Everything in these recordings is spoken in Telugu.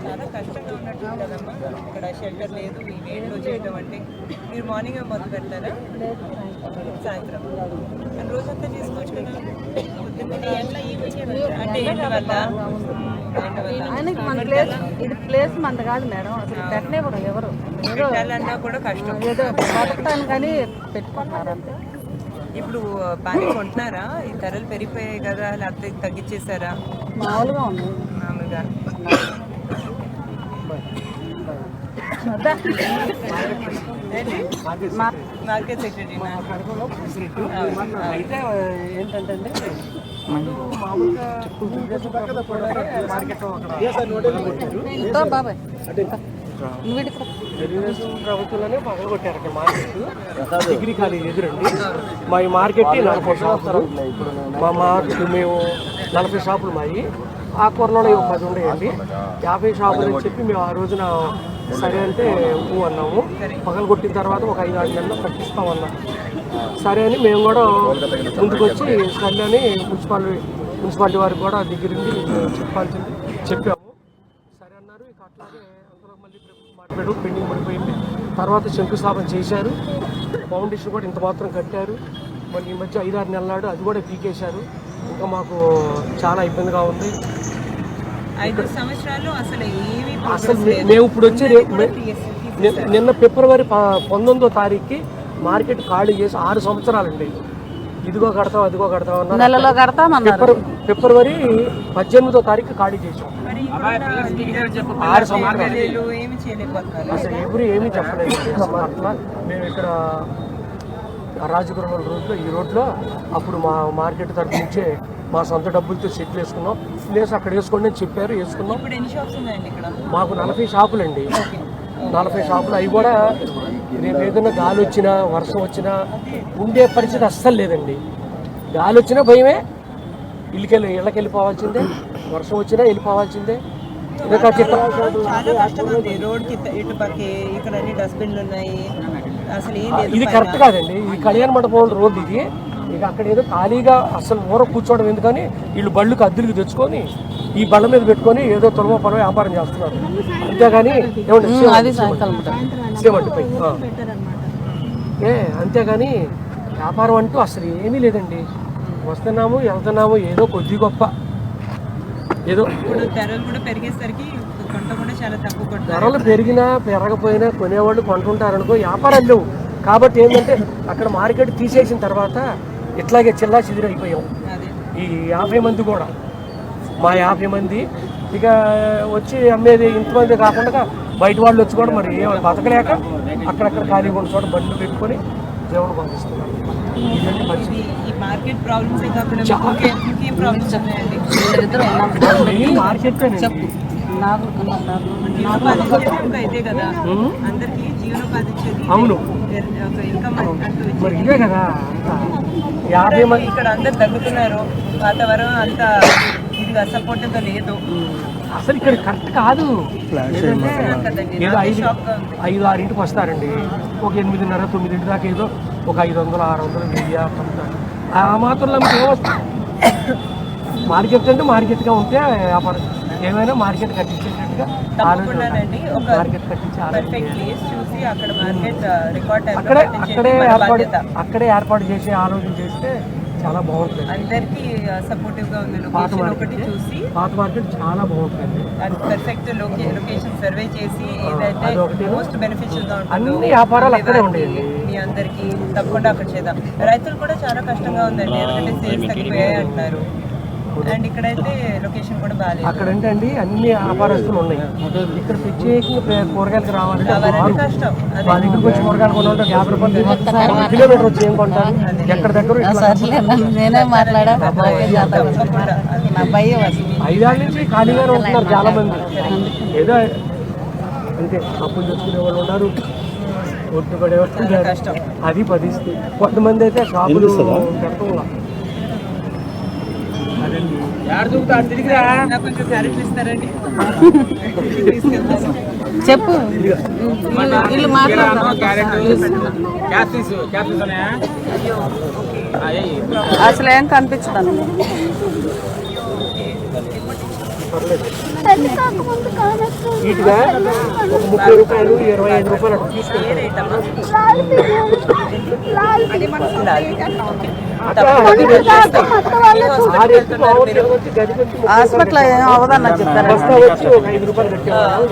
చాలా కష్టంగా ఉన్నట్టు కదమ్మా. ఇక్కడ షెల్టర్ లేదు, ఈ వేడిలో చేయడం అంటే. మీరు మార్నింగ్ మొదలు పెడతారా సాయంత్రం? రోజంతా చేసుకోవచ్చు కదా. అంటే ఏంటి వల్ల ఇది ప్లేస్ మంద కాదు మేడం, అసలు పెట్టలేవరు ఎవరు. పెట్టాలన్నా కూడా కష్టం. ఏదో బతకటాను కానీ పెట్టుకుంటున్నారు అంతే. ఇప్పుడు బాగా కొంటున్నారా? ఈ ధరలు పెరిగిపోయాయి కదా, లేకపోతే తగ్గించేసారా? మామూలుగా ఉంది. మామూలుగా మార్కెట్ సెక్రటరీ అయితే ఏంటంటే బాబాయ్ తెలుగుదేశం ప్రభుత్వంలోనే పగల కొట్టారు మార్కెట్. డిగ్రీ కాలేజ్ ఎదురండి మా ఈ మార్కెట్ 40 సంవత్సరాలు. మా మార్కెట్ మేము 40 షాపులు మాయి. ఆ కూరలో 10 ఉండేయండి. 50 షాపులు అని చెప్పి మేము ఆ రోజున సరే అంటే అన్నాము. పగలు కొట్టిన తర్వాత ఒక 5-6 నెలలు కట్టిస్తామన్నాం. సరే అని మేము కూడా ముందుకు వచ్చి సరే అని మున్సిపాలిటీ వారికి కూడా దగ్గరుండి చెప్పాము. సరే అన్నారు. ఇక అట్లాగే అందులో మళ్ళీ మాట్లాడు పెండింగ్ పడిపోయింది. తర్వాత శంకుస్థాపన చేశారు. ఫౌండేషన్ కూడా ఇంత మాత్రం కట్టారు. మళ్ళీ ఈ మధ్య 5-6 నెలలాడు అది కూడా పీకేశారు. ఇంకా మాకు చాలా ఇబ్బందిగా ఉంది. 5 సంవత్సరాలు అసలు మేము ఇప్పుడు వచ్చి నిన్న ఫిబ్రవరి 19వ తారీఖుకి మార్కెట్ ఖాళీ చేసి 6 సంవత్సరాలండి. ఇదిగో కడతాం అదిగో కడతాం నెలలో కడతాం. ఫిబ్రవరి 18వ తారీఖు ఖాళీ చేసాం. 6 సంవత్సరాలు అసలు ఎవరు ఏమీ చెప్పలేదు. అట్లా మేము ఇక్కడ రాజగురం రోడ్లో ఈ రోడ్లో అప్పుడు మా మార్కెట్ తరఫు నుంచే మా సొంత డబ్బులతో సెటిల్ వేసుకున్నాం. ప్లేస్ అక్కడ వేసుకోండి అని చెప్పారు, వేసుకున్నాం. మాకు 40 షాపులండి. 40 షాపులు. అవి కూడా రేపు ఏదైనా గాలి వచ్చినా వర్షం వచ్చినా ఉండే పరిస్థితి అస్సలు లేదండి. గాలి వచ్చినా భయమే, ఇళ్ళకి వెళ్ళిపోవాల్సిందే. వర్షం వచ్చినా వెళ్ళిపోవాల్సిందే. ఇది కరెక్ట్ కాదండి. ఈ కళ్యాణ మండపం రోడ్డు ఇది. ఇక అక్కడ ఏదో ఖాళీగా అసలు ఊర కూర్చోవడం ఎందుకని వీళ్ళు బళ్ళుకి అద్దెలకు తెచ్చుకొని ఈ బళ్ళ మీద పెట్టుకొని ఏదో తొలవ పొలం వ్యాపారం చేస్తున్నారు. అంతేగాని అంతేగాని వ్యాపారం అంటూ అసలు ఏమీ లేదండి. వస్తున్నాము వెళ్తున్నాము ఏదో కొద్ది గొప్ప ఏదో. ధరలు పెరిగినా పెరగపోయినా కొనేవాళ్ళు కొంటుంటారనుకో. వ్యాపారాలు లేవు కాబట్టి ఏంటంటే అక్కడ మార్కెట్ తీసేసిన తర్వాత ఇట్లాగే చిల్లా చిదిరి అయిపోయాం. ఈ 50 మంది కూడా మా 50 మంది ఇక వచ్చి అమ్మేది ఇంతమంది కాకుండా బయట వాళ్ళు వచ్చి కూడా మరి బతకలేక అక్కడక్కడ ఖాళీగా ఉన్న చోట బండ్లు పెట్టుకొని దేవుడు పంపిస్తున్నారు. మార్కెట్ అవును మరి ఇదే కదా. 50 మంది ఇక్కడ అందరు తగ్గుతున్నారు. వాతావరణం అంతా ఇది సపోర్ట్గా లేదు. అసలు ఇక్కడ కరెక్ట్ కాదు. ఏదో 5-6 వస్తారండి. ఒక 8:30-9 దాకా ఏదో ఒక 500-600 1000 ఆ మాత్రంలో ఏమొస్తుంది. మార్కెట్ అంటే మార్కెట్గా ఉంటే వ్యాపారం ఏమైనా మార్కెట్ కట్టించేటట్టుగా అక్కడే ఏర్పాటు చేసి ఆలోచన చేస్తే చాలా బాగుంటుంది. అందరికి సపోర్టివ్ గా ఉంది. పాత మార్కెట్ చాలా బాగుంటుంది. పర్ఫెక్ట్ లొకేషన్ సర్వే చేసి ఏదైతే మోస్ట్ బెనిఫిషియల్ గా ఉంటుంది అన్ని వ్యాపారాలు అక్కడే ఉండేది. మీ అందరికి తప్పకుండా అక్కడ చేద్దాం. రైతులు కూడా చాలా కష్టంగా ఉందండి. ఎందుకంటే సేల్స్ తగ్గిపోయాయి అంటున్నారు. అండ్ ఇక్కడైతే లొకేషన్ కూడా బాగాలేదు. అక్కడ ఏంటండి అన్ని వ్యాపారస్తులు ఉన్నాయి. ఇక్కడ ప్రత్యేకంగా కూరగాయలకు రావాలంటే కష్టం. వాళ్ళ దగ్గరికి వచ్చి కూరగాయలు కొనాలంటే 50 రూపాయలు కిలోమీటర్ వచ్చి ఏం కొంటారు? ఎక్కడ దగ్గర నేనే మాట్లాడా 5 ఏళ్ళ నుంచి ఖాళీగానే ఉంటున్నారు చాలా మంది. ఏదో అంటే అప్పులు తెచ్చుకునే వాళ్ళు ఉన్నారు, ఒట్టు పడేవాళ్ళు ఉంటారు. అది పరిస్థితి. కొంతమంది అయితే షాపులు పెట్టడం. అదండి కొంచెం క్యారెట్ ఇస్తారండి. చెప్పు వీళ్ళు అసలు ఏం కనిపించదు. నీట్గా ఒక 30 రూపాయలు 25 రూపాయలు అట్లా తీసుకుంటారు. హాస్పిటల్ ఏం అవ్వదన్న చెప్తారు. బస్తా వచ్చి ఒక 5 రూపాయలు కట్టేవాళ్ళు.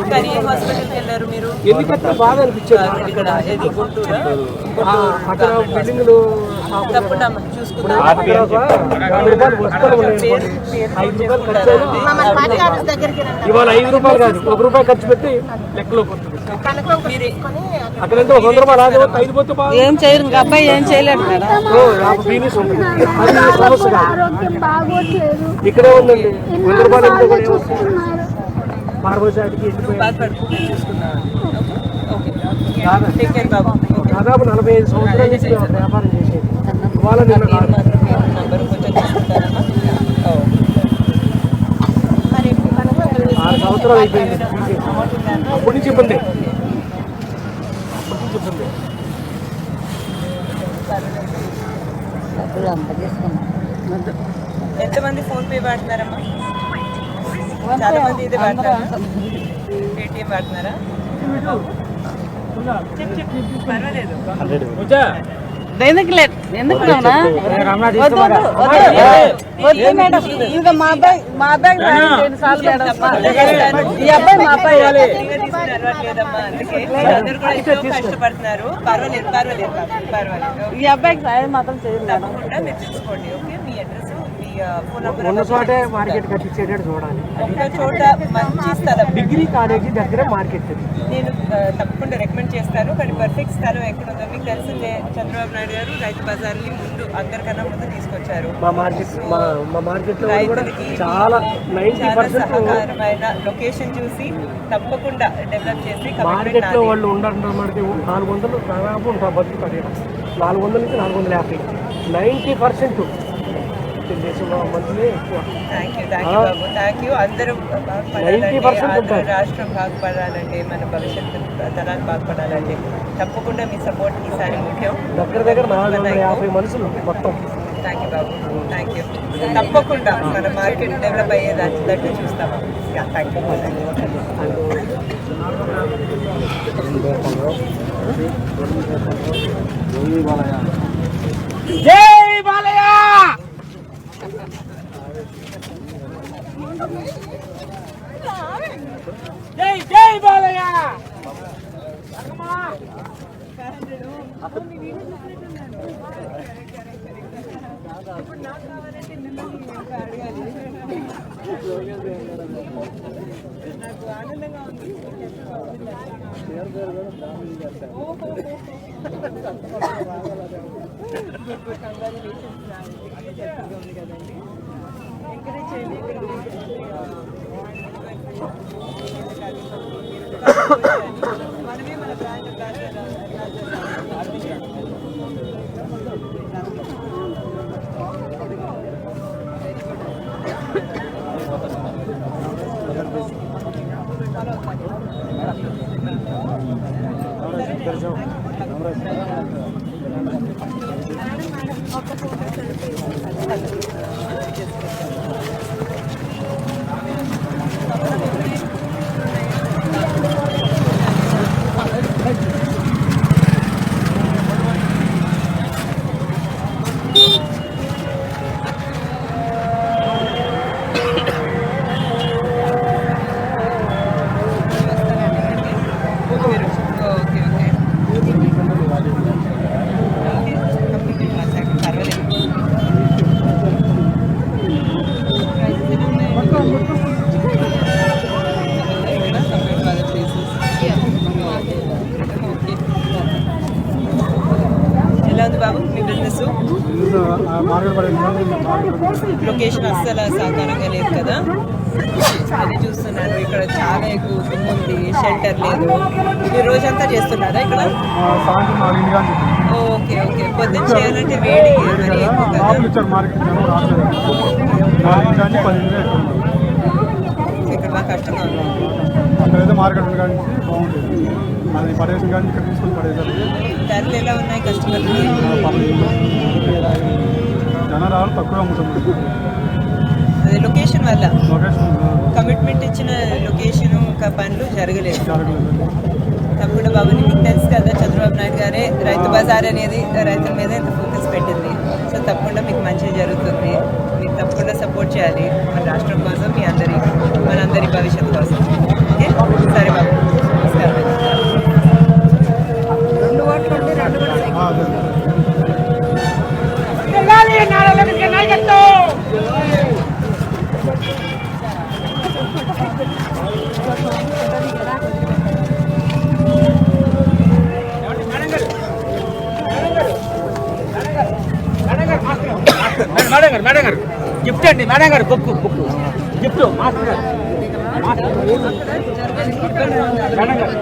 ఎందుకంటే బాగా అనిపించేది. అక్కడ బిల్డింగ్లు 5 రూపాయలు వస్తారు. 5 రూపాయలు ఖర్చు ఇవాళ 5 రూపాయలు కాదు, 1 రూపాయి ఖర్చు పెట్టి లెక్కలో కొడుతుంది. అక్కడంటే 100 రూపాయలు రాదు, 5 పోతే ఏం చేయరు. అబ్బాయి ఏం చేయలేడు మేడం. ఫీనిస్ ఉంటుంది. అది సమస్య కాదు. ఇక్కడే ఉందండి 100 రూపాయలు ఎంత పార్వశాటికి దాదాపు 45 సంవత్సరాల నుంచి వ్యాపారం చేసేది. ఇవాళ నిన్న 6 సంవత్సరాలు అయిపోయింది. అప్పటి నుంచి ఇబ్బంది. ఎంతమంది ఫోన్ పే వాడుతున్నారమ్మా? చాలా మంది ఇదే వాడతారా? పేటిఎం వాడుతున్నారా? పర్వాలేదు. ఎందుకు లేదు, ఎందుకు లేవునా? ఇంకా మా అబ్బాయి సార్లు మేడం. ఈ అబ్బాయి మా అబ్బాయి కష్టపడుతున్నారు. పర్వాలేదు పర్వాలేదు పర్వాలేదు. ఈ అబ్బాయికి సాయం మాత్రం చేయండి మేడం. మీరు తెలుసుకోండి. ఓకే, మీ అడ్రస్ ఫోన్ నెంబర్ ఉన్న చోటే మార్కెట్ కట్టించేటట్టు చూడాలి. ఒక చోట మంచి స్థలం డిగ్రీ కాలేజీ దగ్గర మార్కెట్. నేను తప్పకుండా రికమెండ్ చేస్తాను. కానీ పర్ఫెక్ట్ స్థలం ఎక్కడ ఉందో మీకు తెలిసిందే. చంద్రబాబు నాయుడు గారు రైతు బజార్ని ముందు అందరికన్నా ముందు తీసుకొచ్చారు. మా మార్కెట్ రైతులకి చాలా 90% సహకారమైన లొకేషన్ చూసి తప్పకుండా డెవలప్ చేసి మార్కెట్ లో వాళ్ళు ఉండాలంటే మనకి 400 దాదాపు ఉంటారు. బతుకుతారు 400 నుంచి 450. 90% మంత్లీ ఎక్కువ. Thank you Babu, thank you. అందరూ బాగుపడాలంటే, రాష్ట్రం బాగుపడాలంటే, మన భవిష్యత్తు తరాలు బాగుపడాలంటే తప్పకుండా మీ సపోర్ట్ ఈసారి ముఖ్యం. దగ్గర 450 మనుషులు మొత్తం. Thank you Babu, thank you. తప్పకుండా మన మార్కెట్ డెవలప్ అయ్యేదాన్ని చూస్తాము. Thank you. జై బాలయ్య. జై జై బాలయ్య. ఇప్పుడు నాకు కావాలంటే అడగాలి. నాకు ఆనందంగా ఉంది. ఉంది కదండి. ఎంకరేజ్ చేయండి. మనమే మన బ్రాండ్ బాబు మీ బిజినెస్ లొకేషన్ అస్సలు సహకారంగా లేదు కదా. అది చూస్తున్నాను ఇక్కడ చాలా ఎక్కువ దుమ్ము ఉంది, షెల్టర్ లేదు. మీరు రోజంతా చేస్తున్నారా ఇక్కడ? Okay okay. పొద్దున్న చేయాలంటే వేడి మరి ఎక్కువ కదా. ఇక్కడ బాగా కష్టంగా ఉంది. ధరలు ఎలా ఉన్నాయి కస్టమర్కి? జనరాలు తక్కువ అమ్ముతుంది. అదే లొకేషన్ వల్ల కమిట్మెంట్ ఇచ్చిన లొకేషన్ పనులు జరగలేదు. తప్పకుండా బాబు మీకు తెలుసు కదా, చంద్రబాబు నాయుడు గారే రైతు బజార్ అనేది రైతుల మీద ఎంత ఫోకస్ పెట్టింది. సో తప్పకుండా మీకు మంచిగా జరుగుతుంది. మీకు తప్పకుండా సపోర్ట్ చేయాలి మన రాష్ట్రం కోసం, మనందరి భవిష్యత్తు కోసం. ఓకే సరే బాబు, నమస్కారం. మేడం గారు గిఫ్ట్ అండి. మేడం గారు బుక్ గిఫ్ట్ మాస్టర్ గారు. మేడం గారు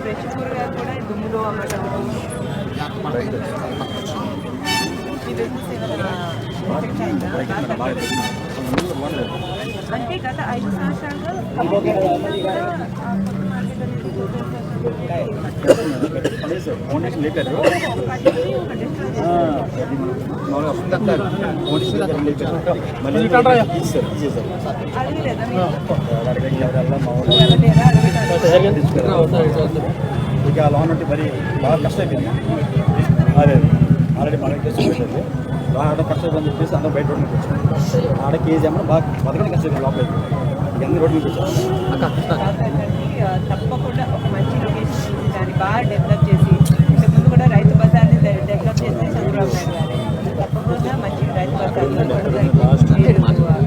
ఫ్రెష్ కూరగాయలు కూడా దుమ్ములో అమ్మటం. అంటే గత 5 సంవత్సరాలుగా ఇక లోన్ ఉంటే మరి బాగా కష్టమైపోయింది. అదే ఆల్రెడీ మనకి కష్టమైపోయింది. బాగా కష్టం చెప్పేసి అందరూ బయట రోడ్డు నుంచి వచ్చాం. ఆడ కేజీ అమ్మ బాగా బతకని కష్టమైంది లోపలికి. ఇవన్నీ రోడ్డు నుంచి వచ్చాం. తప్పకుండా ఒక మంచి లొకేషన్ చూసి దాన్ని బాగా డెవలప్ చేసి, ఇంతకుముందు కూడా రైతు బజార్ని డెవలప్ చేసి చంద్రబాబు నాయుడు గారు తప్పకుండా మంచి రైతు బజార్లో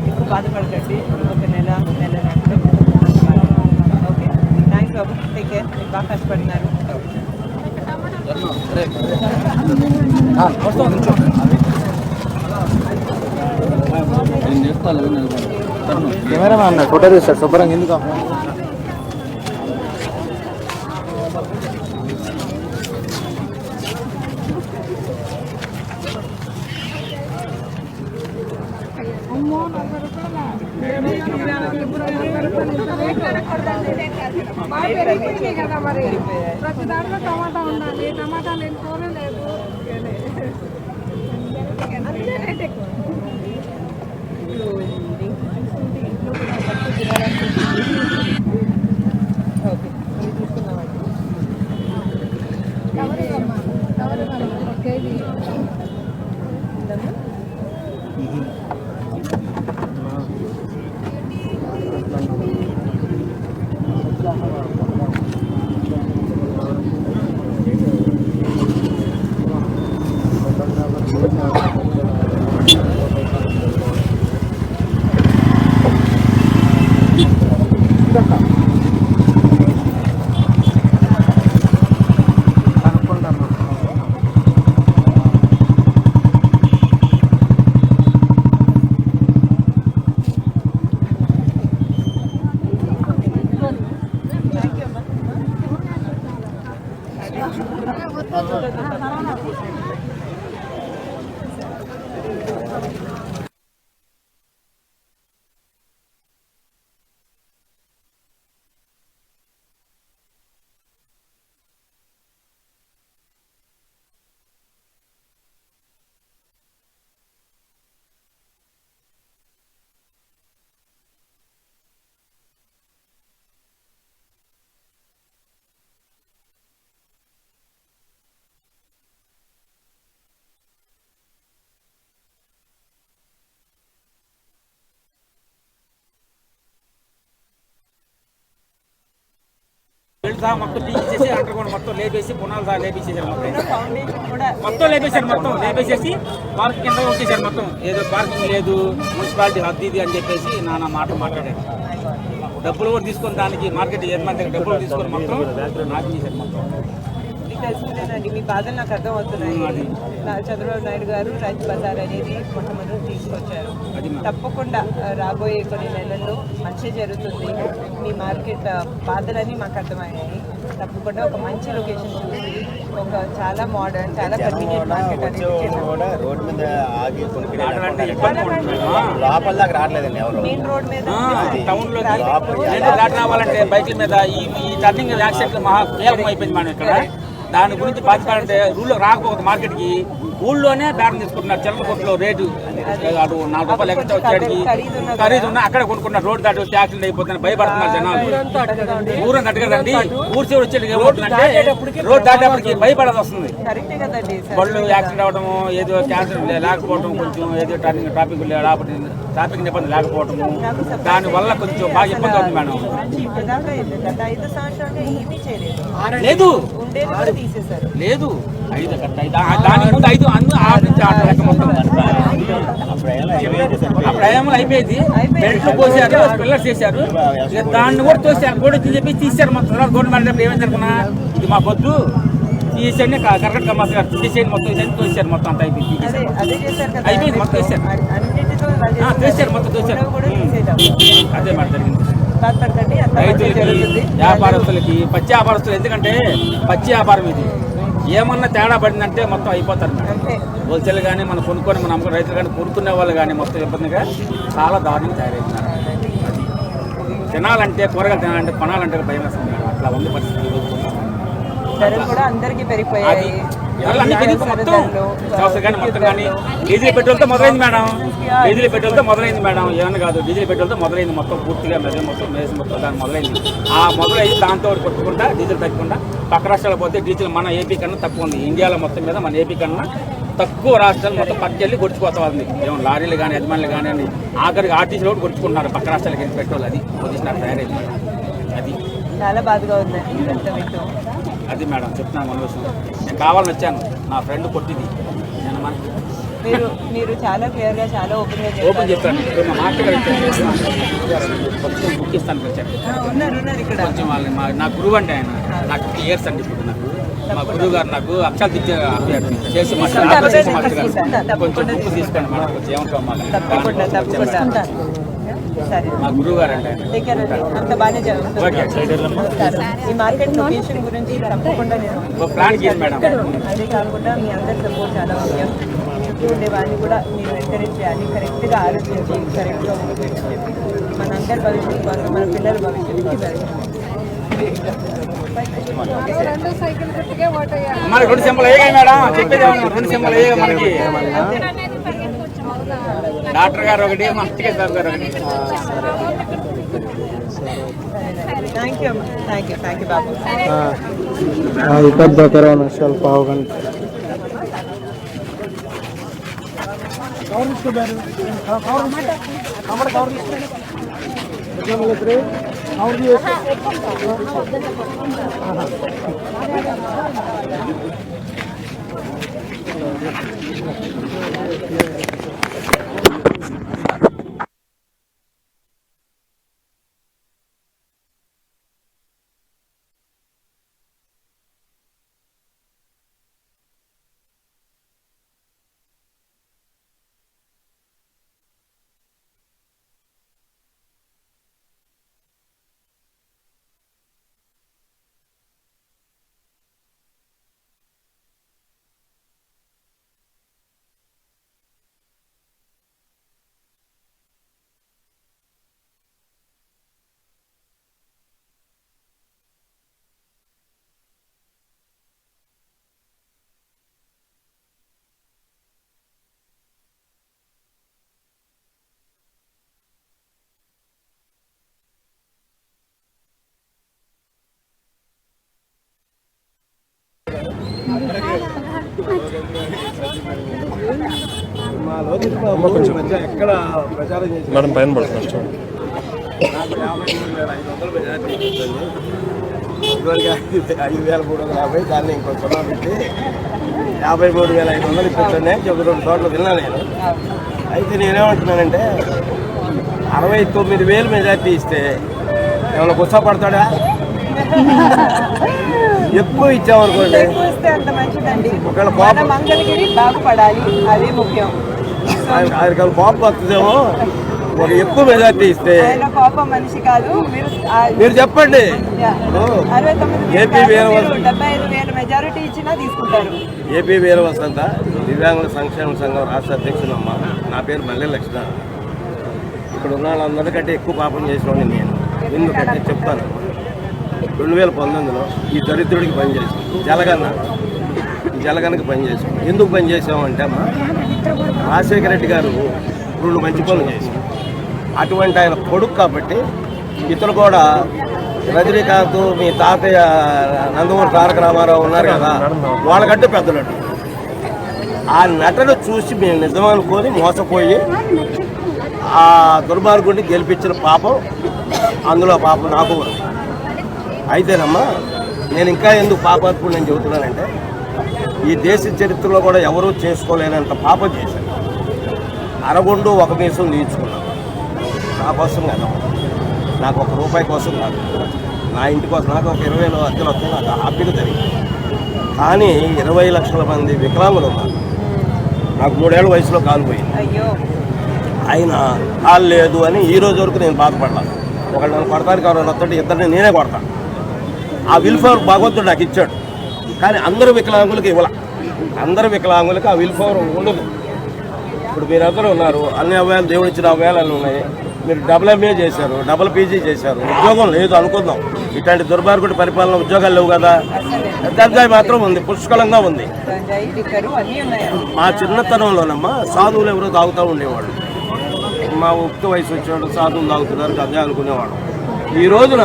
ఎక్కువ బాధపడకండి. ఒక నెల ఓకే. థ్యాంక్స్ బాబు, టేక్ కేర్. మీరు బాగా కష్టపడినారు. కెమెరా అన్న ఫోటో తీస్తాడు శుభ్రంగా ఎందుకు కదా మరి. ప్రతి దాంట్లో టమాటా ఉండాలి, టమాటా లేని కూర లేదు. సహా మొత్తం తీసేసి అండర్ గ్రౌండ్ మొత్తం లేపేసి పునాలు సహా లేపేసేసారు ఫౌండేషన్ కూడా మొత్తం లేపేశారు మొత్తం లేపేసేసి పార్క్ కింద వచ్చేసారు మొత్తం ఏదో పార్కింగ్ లేదు మున్సిపాలిటీ హద్దు ఇది అని చెప్పేసి నాన్న మాట మాట్లాడారు డబ్బులు కూడా తీసుకొని దానికి మార్కెట్ యజమాని డబ్బులు తీసుకొని మొత్తం నాశనం చేశారు మొత్తం మీకు తెలిసిందేనండి మీ బాధలు నాకు అర్థమవుతున్నాయి చంద్రబాబు నాయుడు గారు రైతు బజార్ అనేది మొట్టమొదటి తీసుకొచ్చారు తప్పకుండా రాబోయే కొన్ని నెలల్లో మంచి జరుగుతుంది మీ మార్కెట్ బాధలన్నీ మాకు అర్థమయ్యాయి తప్పకుండా ఒక మంచి లొకేషన్ చూసి ఒక చాలా మోడర్న్ చాలా కన్వీనియంట్ మార్కెట్ అనేది రోడ్ మీద ఆగి లోపల దాకా రావట్లేదండి ఎవరు మెయిన్ రోడ్ మీద టౌన్ లో రావాలంటే బైకుల మీద ఈ టర్నింగ్ యాక్సిడెంట్ మహా వేగం అయిపోయింది మనం ఇక్కడ దాని గురించి బాధించాలంటే రూల్లో రాకపోతే మార్కెట్కి ఊళ్ళోనే బేరం తీసుకుంటున్నారు చిల్లర కొట్టులో రేటు అటు 4 రూపాయలు ఎక్కడ వచ్చేటికి ఖరీదు ఉన్నా అక్కడ కొనుక్కున్నారు రోడ్డు దాటి వచ్చి యాక్సిడెంట్ అయిపోతుంది భయపడుతున్నారు జనాలు ఊరంతా అట్టు కదండి ఊరు చివరి వచ్చేటికి ఏమవుతుందంటే రోడ్డు దాటేపటికి భయపడేది వస్తుంది బళ్ళు యాక్సిడెంట్ అవ్వడము ఏదో క్యాన్సర్ లేకపోవడం కొంచెం ఏదో ట్రాఫిక్ ట్రాఫిక్ నిబంధన లేకపోవడము దానివల్ల కొంచెం బాగా ఇబ్బంది అవుతుంది మేడం లేదు లేదు దాని ముందు 5 6 నుంచి 6 లెక్క మొత్తం అప్పుడు అయ్యాములు అయిపోయింది బెల్ట్లు పోసారు పిల్లర్స్ చేశారు దాన్ని కూడా తోసారు గోడ చెప్పి తీశారు మొత్తం తర్వాత గవర్నమెంట్ ఏమైంది అనుకున్నా ఇది మా పొద్దు తీసేయండి కరెక్ట్ కమర్స్ గారు తీసేయండి మొత్తం ఇదని తోసారు మొత్తం అంతా అయిపోయింది అయిపోయింది మొత్తం తోసారు మొత్తం తోసారు అదే మాట జరిగింది రైతులకి వ్యాపారస్తులకి పచ్చి వ్యాపారస్తులు ఎందుకంటే పచ్చి వ్యాపారం ఇది ఏమన్నా తేడా పడిందంటే మొత్తం అయిపోతారు హోల్సేల్ కానీ మనం కొనుక్కొని మన అమ్ముకునే రైతులు కానీ కొనుక్కునే వాళ్ళు కానీ మొత్తం ఇబ్బందిగా చాలా దారుణంగా తయారవుతున్నారు అది తినాలంటే కూరగాయలు తినాలంటే కొనాలంటే భయం వస్తుంది అట్లా ఉంది పరిస్థితి పెరిగిపోయాయి మొత్తం కానీ డీజిల్ పెట్రోల్తో మొదలైంది మేడం డీజిల్ పెట్రోల్తో మొదలైంది మేడం ఏమన్నా కాదు డీజిల్ పెట్రోల్తో మొదలైంది మొత్తం పూర్తిగా మొత్తం దాని మొదలైంది ఆ మొదలైంది దాంతో కొట్టుకుంటా డీజిల్ తగ్గకుండా పక్క రాష్ట్రాలు పోతే డీజిల్ మన ఏపీ కన్నా తక్కువ ఉంది ఇండియాలో మొత్తం మీద మన ఏపీ కన్నా తక్కువ రాష్ట్రాలు మొత్తం పట్టుకెళ్ళి కొట్టుకుపోతా ఉంది ఏమో లారీలు కానీ యజమానులు కానీ ఆఖరికి ఆర్టీసీలో కూడా కొట్టుకుంటున్నారు పక్క రాష్ట్రాలకి పెట్రోల్ అది పొజిషన్ తయారైంది అది చాలా బాధగా ఉంది అది మేడం చెప్తున్నాను మన విషయం నేను కావాలని వచ్చాను నా ఫ్రెండ్ కొట్టింది నేను మీరు చాలా క్లియర్ గా చాలా ఓపెన్ చెప్తాను మా మాస్టర్ కొంచెం బుక్ ఇస్తాను వచ్చాను కొంచెం వాళ్ళని నా గురువు అంటే ఆయన నాకు 50 years అండి ఇప్పుడు నాకు మా గురువు గారు నాకు అక్షరాలు చేసి కొంచెం బుక్ తీసుకోండి మేడం కొంచెం ఏమంటాం మా గురువు గారు అంటే అంత బాగానే ఈ మార్కెట్ లొకేషన్ గురించి తప్పకుండా నేను ప్లాన్ చేయండి మేడం అదే కాకుండా మీ అందరి సపోర్ట్ చాలా ముఖ్యం చుట్టూ ఉండే వాళ్ళని కూడా మీరు ఎంకరేజ్ చేయాలి కరెక్ట్గా ఆలోచించి కరెక్ట్గా చెప్పి మనందరి భవిష్యత్తు కోసం మన పిల్లల భవిష్యత్తు మరి 2 సింబల్ అయ్యాయి మేడం చెప్పేది 2 సింబల్ అయ్యాయి మనకి డాక్టర్ గారు ఒకటి మా టికెట్ సార్ గారు ఒకటి థ్యాంక్ యూ బాబు इकद्दा करा ಸ್ವಲ್ಪ पाव घंटे మేడం పైన పడుతున్నా ఇదివరకు 5,350 దాన్ని ఇంకో 0 పెట్టి 53,500 ఇప్పించండి అని చెప్పి 2 చోట్ల విన్నా నేను. అయితే నేనేమంటున్నానంటే 69,000 మెజార్టీ ఇస్తే ఏమైనా గుర్సపడతాడా? ఎక్కువ ఇచ్చామనుకోండి, ఎక్కువ ఇస్తే అంత మంచిదండి. ఒకవేళ మన మంగళగిరి బాగుపడాలి, అది ముఖ్యం. ఆయన కోపం వస్తుందేమో. ఒక ఎక్కువ మెజార్టీ ఇస్తే ఆయన కోపం మనిషి కాదు. మీరు చెప్పండి. 75,000 మెజారిటీ ఇచ్చినా తీసుకుంటారు. ఏపీ వీర వసంత దివ్యాంగుల సంక్షేమ సంఘం రాష్ట్ర అధ్యక్షుడమ్మ. నా పేరు మల్లె లక్ష్మణ. ఇక్కడ ఉన్న వాళ్ళందరికంటే ఎక్కువ పాపం చేసినవాడిని నేను. ఎందుకంటే చెప్తాను, 2019లో ఈ దరిద్రుడికి పనిచేసాం. జలగన్నకి పనిచేసాం. ఎందుకు పనిచేసామంటే అమ్మా, రాజశేఖర రెడ్డి గారు 2 మంచి పనులు చేశాం. అటువంటి ఆయన కొడుకు కాబట్టి ఇతను కూడా రజనీకాంత్, మీ తాతయ్య నందమూరి తారక రామారావు ఉన్నారు కదా, వాళ్ళకంటే పెద్ద నటుడు. ఆ నటను చూసి మేము నిజమనుకొని మోసపోయి ఆ దుర్మార్గుడిని గెలిపించిన పాపం, అందులో పాపం నాకు ఉంది. అయితేనమ్మా, నేను ఇంకా ఎందుకు పాపాత్ముడు నేను చెబుతున్నానంటే, ఈ దేశ చరిత్రలో కూడా ఎవరూ చేసుకోలేనంత పాపం చేశాను. అరగొండు ఒక మీసం తీయించుకున్నాను. నా కోసం కదా, నాకు ₹1 కోసం కాదు, నా ఇంటి కోసం. నాకు ఒక 20,000 అద్దెలు వస్తే నాకు హ్యాపీగా జరిగింది. కానీ 20 లక్షల మంది వికలాంగులు ఉన్నారు. నాకు 3 ఏళ్ల వయసులో కాలు పోయింది. అయినా కాలు లేదు అని ఈ రోజు వరకు నేను బాధపడ్డాను. ఒకళ్ళు నన్ను కొడతానికి ఎవరైనా వస్తుంటే ఇద్దరిని నేనే కొడతాను. ఆ విల్ పవర్ భగవంతుడు నాకు ఇచ్చాడు. కానీ అందరూ వికలాంగులకు ఇవ్వాల. అందరు వికలాంగులకు ఆ విల్ పవర్ ఉండదు. ఇప్పుడు మీరందరూ ఉన్నారు, అన్ని అవయాలు దేవుడు ఇచ్చిన అవయాలు ఉన్నాయి. మీరు డబుల్ MA చేశారు, డబుల్ PG చేశారు, ఉద్యోగం లేదు అనుకుందాం. ఇట్లాంటి దుర్మార్గుడి పరిపాలన ఉద్యోగాలు లేవు కదా. గంజాయి మాత్రం ఉంది, పుష్కలంగా ఉంది. మా చిన్నతనంలోనమ్మా సాధువులు ఎవరో తాగుతూ ఉండేవాళ్ళు. మా ఉక్త వయసు వచ్చేవాళ్ళు సాధువులు తాగుతున్నారు గంజాయి అనుకునేవాడు. ఈ రోజున